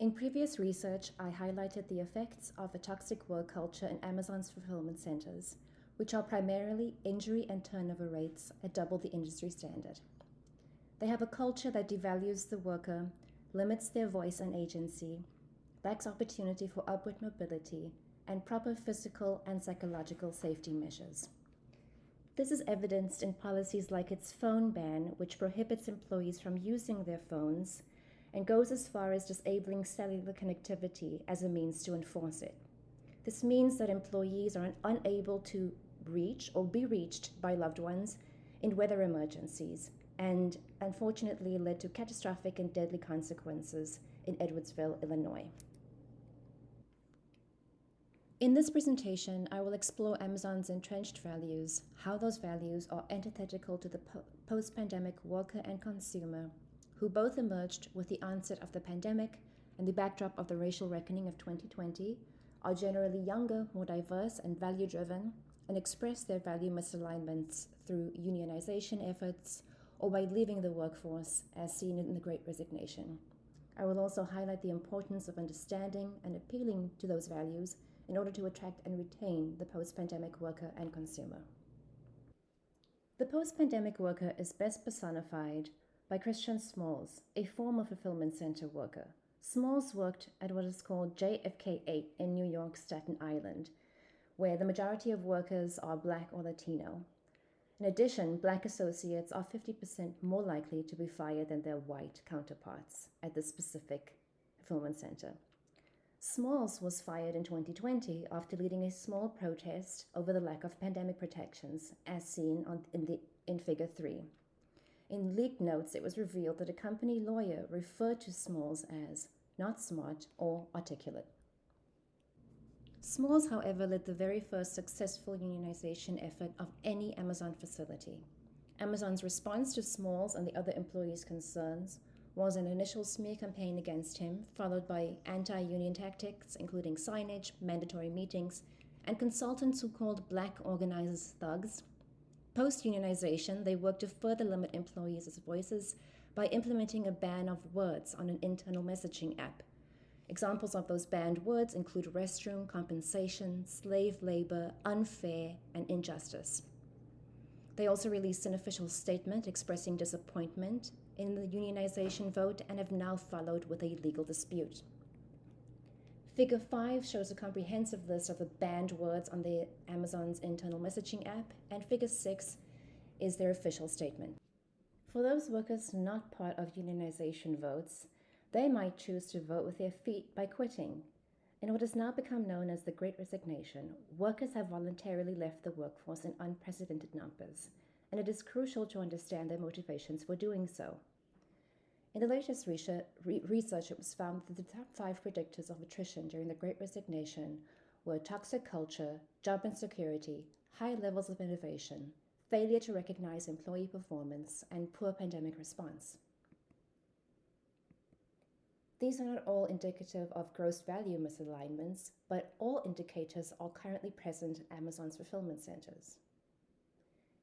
In previous research, I highlighted the effects of a toxic work culture in Amazon's fulfillment centers, which are primarily injury and turnover rates at double the industry standard. They have a culture that devalues the worker, limits their voice and agency, lacks opportunity for upward mobility, and proper physical and psychological safety measures. This is evidenced in policies like its phone ban, which prohibits employees from using their phones and goes as far as disabling cellular connectivity as a means to enforce it. This means that employees are unable to reach or be reached by loved ones in weather emergencies, and unfortunately led to catastrophic and deadly consequences in Edwardsville, Illinois. In this presentation, I will explore Amazon's entrenched values, how those values are antithetical to the post-pandemic worker and consumer, who both emerged with the onset of the pandemic and the backdrop of the racial reckoning of 2020, are generally younger, more diverse, and value-driven, and express their value misalignments through unionization efforts or by leaving the workforce, as seen in the Great Resignation. I will also highlight the importance of understanding and appealing to those values in order to attract and retain the post-pandemic worker and consumer. The post-pandemic worker is best personified by Christian Smalls, a former fulfillment center worker. Smalls worked at what is called JFK 8 in New York, Staten Island, where the majority of workers are Black or Latino. In addition, Black associates are 50% more likely to be fired than their white counterparts at this specific fulfillment center. Smalls was fired in 2020 after leading a small protest over the lack of pandemic protections, as seen in Figure 3. In leaked notes, it was revealed that a company lawyer referred to Smalls as not smart or articulate. Smalls, however, led the very first successful unionization effort of any Amazon facility. Amazon's response to Smalls and the other employees' concerns was an initial smear campaign against him, followed by anti-union tactics, including signage, mandatory meetings, and consultants who called Black organizers thugs. Post-unionization, they worked to further limit employees' voices by implementing a ban of words on an internal messaging app. Examples of those banned words include restroom, compensation, slave labor, unfair, and injustice. They also released an official statement expressing disappointment in the unionization vote and have now followed with a legal dispute. Figure 5 shows a comprehensive list of the banned words on the Amazon's internal messaging app, and Figure 6 is their official statement. For those workers not part of unionization votes, they might choose to vote with their feet by quitting. In what has now become known as the Great Resignation, workers have voluntarily left the workforce in unprecedented numbers, and it is crucial to understand their motivations for doing so. In the latest research, it was found that the top 5 predictors of attrition during the Great Resignation were toxic culture, job insecurity, high levels of innovation, failure to recognize employee performance, and poor pandemic response. These are not all indicative of gross value misalignments, but all indicators are currently present at Amazon's fulfillment centers.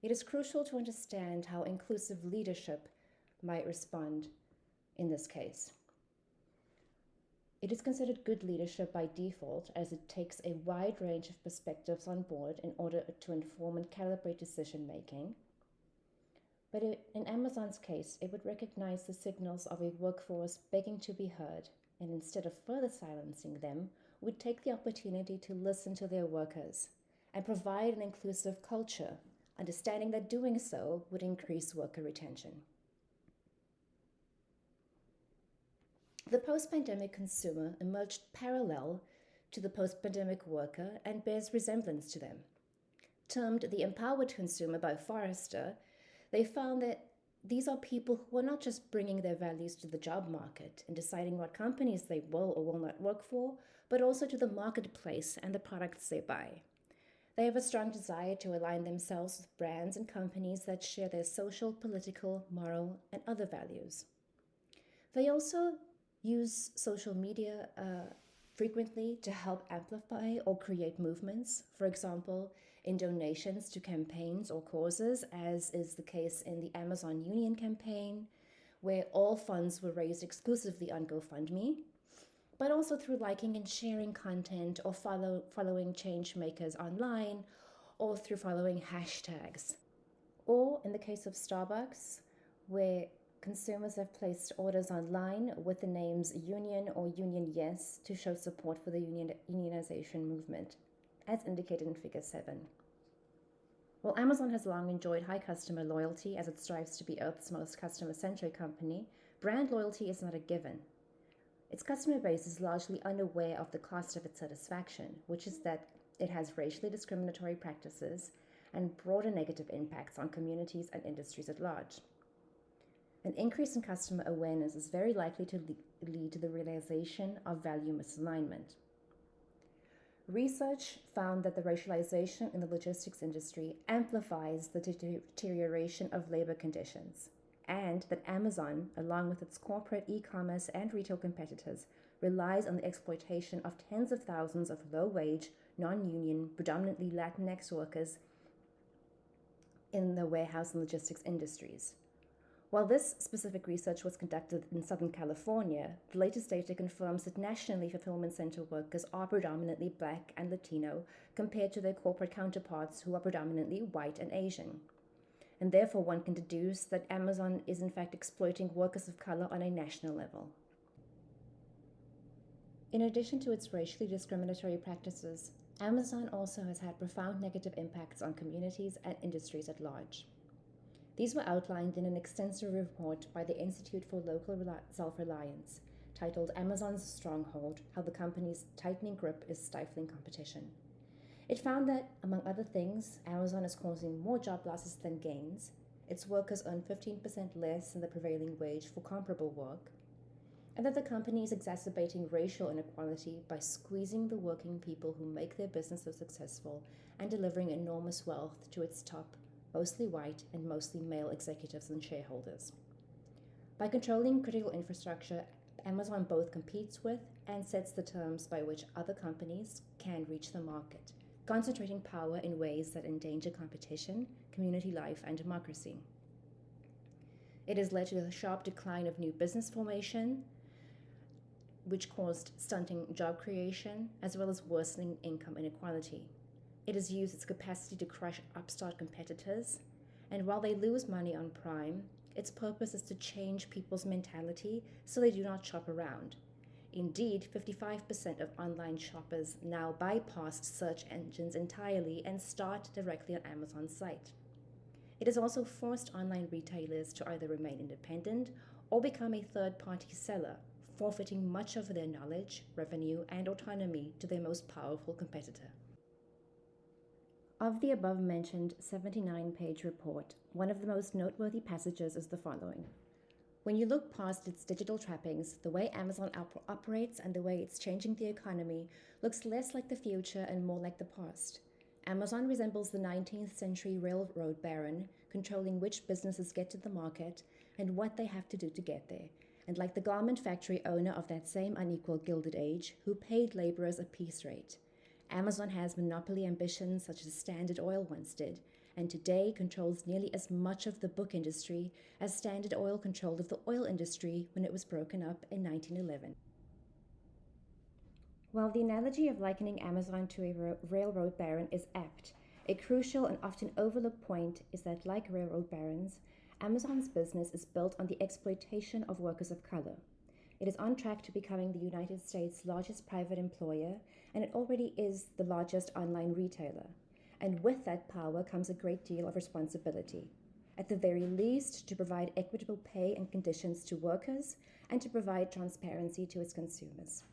It is crucial to understand how inclusive leadership might respond in this case. It is considered good leadership by default, as it takes a wide range of perspectives on board in order to inform and calibrate decision making. But in Amazon's case, it would recognize the signals of a workforce begging to be heard, and instead of further silencing them, would take the opportunity to listen to their workers and provide an inclusive culture, understanding that doing so would increase worker retention. The post-pandemic consumer emerged parallel to the post-pandemic worker and bears resemblance to them. Termed the empowered consumer by Forrester, they found that these are people who are not just bringing their values to the job market and deciding what companies they will or will not work for, but also to the marketplace and the products they buy. They have a strong desire to align themselves with brands and companies that share their social, political, moral, and other values. They also use social media frequently to help amplify or create movements, for example, in donations to campaigns or causes, as is the case in the Amazon Union campaign, where all funds were raised exclusively on GoFundMe, but also through liking and sharing content or following change makers online or through following hashtags. Or in the case of Starbucks, where consumers have placed orders online with the names Union or Union Yes to show support for the unionization movement, as indicated in Figure 7. While Amazon has long enjoyed high customer loyalty as it strives to be Earth's most customer-centric company, brand loyalty is not a given. Its customer base is largely unaware of the cost of its satisfaction, which is that it has racially discriminatory practices and broader negative impacts on communities and industries at large. An increase in customer awareness is very likely to lead to the realization of value misalignment. Research found that the racialization in the logistics industry amplifies the deterioration of labor conditions, and that Amazon, along with its corporate e-commerce and retail competitors, relies on the exploitation of tens of thousands of low-wage, non-union, predominantly Latinx workers in the warehouse and logistics industries. While this specific research was conducted in Southern California, the latest data confirms that nationally fulfillment center workers are predominantly Black and Latino compared to their corporate counterparts who are predominantly white and Asian. And therefore one can deduce that Amazon is in fact exploiting workers of color on a national level. In addition to its racially discriminatory practices, Amazon also has had profound negative impacts on communities and industries at large. These were outlined in an extensive report by the Institute for Local Self-Reliance, titled Amazon's Stronghold: How the Company's Tightening Grip is Stifling Competition. It found that, among other things, Amazon is causing more job losses than gains, its workers earn 15% less than the prevailing wage for comparable work, and that the company is exacerbating racial inequality by squeezing the working people who make their business so successful and delivering enormous wealth to its top, mostly white and mostly male executives and shareholders. By controlling critical infrastructure, Amazon both competes with and sets the terms by which other companies can reach the market, concentrating power in ways that endanger competition, community life, and democracy. It has led to the sharp decline of new business formation, which caused stunting job creation, as well as worsening income inequality. It has used its capacity to crush upstart competitors, and while they lose money on Prime, its purpose is to change people's mentality so they do not shop around. Indeed, 55% of online shoppers now bypass search engines entirely and start directly on Amazon's site. It has also forced online retailers to either remain independent or become a third-party seller, forfeiting much of their knowledge, revenue, and autonomy to their most powerful competitor. Of the above-mentioned 79-page report, one of the most noteworthy passages is the following. When you look past its digital trappings, the way Amazon operates and the way it's changing the economy looks less like the future and more like the past. Amazon resembles the 19th century railroad baron, controlling which businesses get to the market and what they have to do to get there, and like the garment factory owner of that same unequal Gilded Age, who paid laborers a piece rate. Amazon has monopoly ambitions such as Standard Oil once did, and today controls nearly as much of the book industry as Standard Oil controlled of the oil industry when it was broken up in 1911. While the analogy of likening Amazon to a railroad baron is apt, a crucial and often overlooked point is that, like railroad barons, Amazon's business is built on the exploitation of workers of color. It is on track to becoming the United States' largest private employer, and it already is the largest online retailer. And with that power comes a great deal of responsibility. At the very least, to provide equitable pay and conditions to workers, and to provide transparency to its consumers.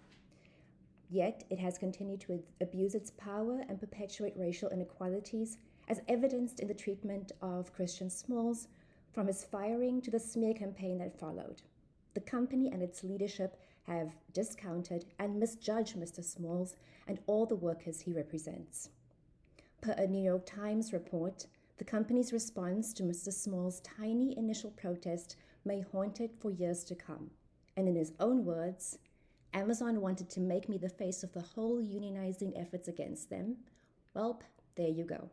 Yet, it has continued to abuse its power and perpetuate racial inequalities, as evidenced in the treatment of Christian Smalls, from his firing to the smear campaign that followed. The company and its leadership have discounted and misjudged Mr. Smalls and all the workers he represents. Per a New York Times report, the company's response to Mr. Smalls' tiny initial protest may haunt it for years to come. And in his own words, Amazon wanted to make me the face of the whole unionizing efforts against them. Well, there you go.